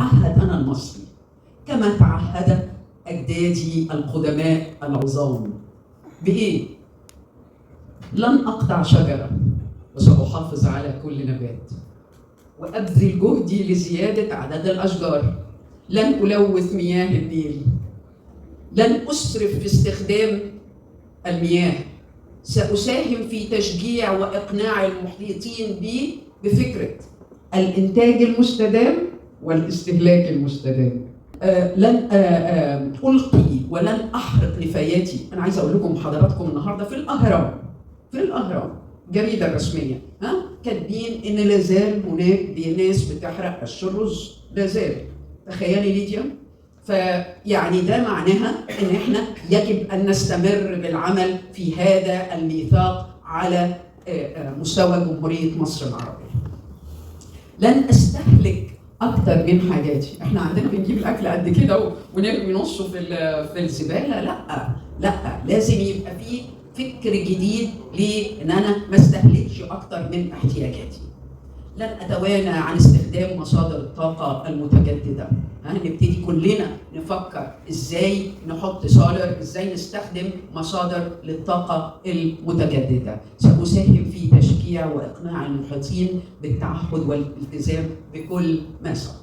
أتعهد أنا المصري كما تعهد أجدادي القدماء العظام بإيه؟ لن أقطع شجرة وسأحافظ على كل نبات، وأبذل جهدي لزيادة عدد الأشجار، لن ألوث مياه النيل، لن أسرف في استخدام المياه، سأساهم في تشجيع وإقناع المحيطين بي بفكرة الإنتاج المستدام والاستهلاك المستدام. لن ألقي ولن أحرق نفاياتي. أنا عايز أقول لكم حضراتكم النهاردة في الأهرام جريدة رسمية كاتبين إن لازال هناك ناس بتحرق الرز، لازال. تخيلي ليديا. فيعني ده معناها إن إحنا يجب أن نستمر بالعمل في هذا الميثاق على مستوى جمهورية مصر العربية. لن أستهلك أكتر من حاجاتي. إحنا عندنا بنجيب الأكل قد كده ونرمي نصه في الزبالة. لا، لازم يبقى فيه فكر جديد لأن أنا ما استهلكش أكتر من احتياجاتي. لن أتوانى عن استخدام مصادر الطاقة المتجددة. نبتدي كلنا نفكر إزاي نحط سولر، إزاي نستخدم مصادر للطاقة المتجددة. سأساهم في تشجيع وإقناع المحيطين بالتعهد والالتزام بكل ما سبق.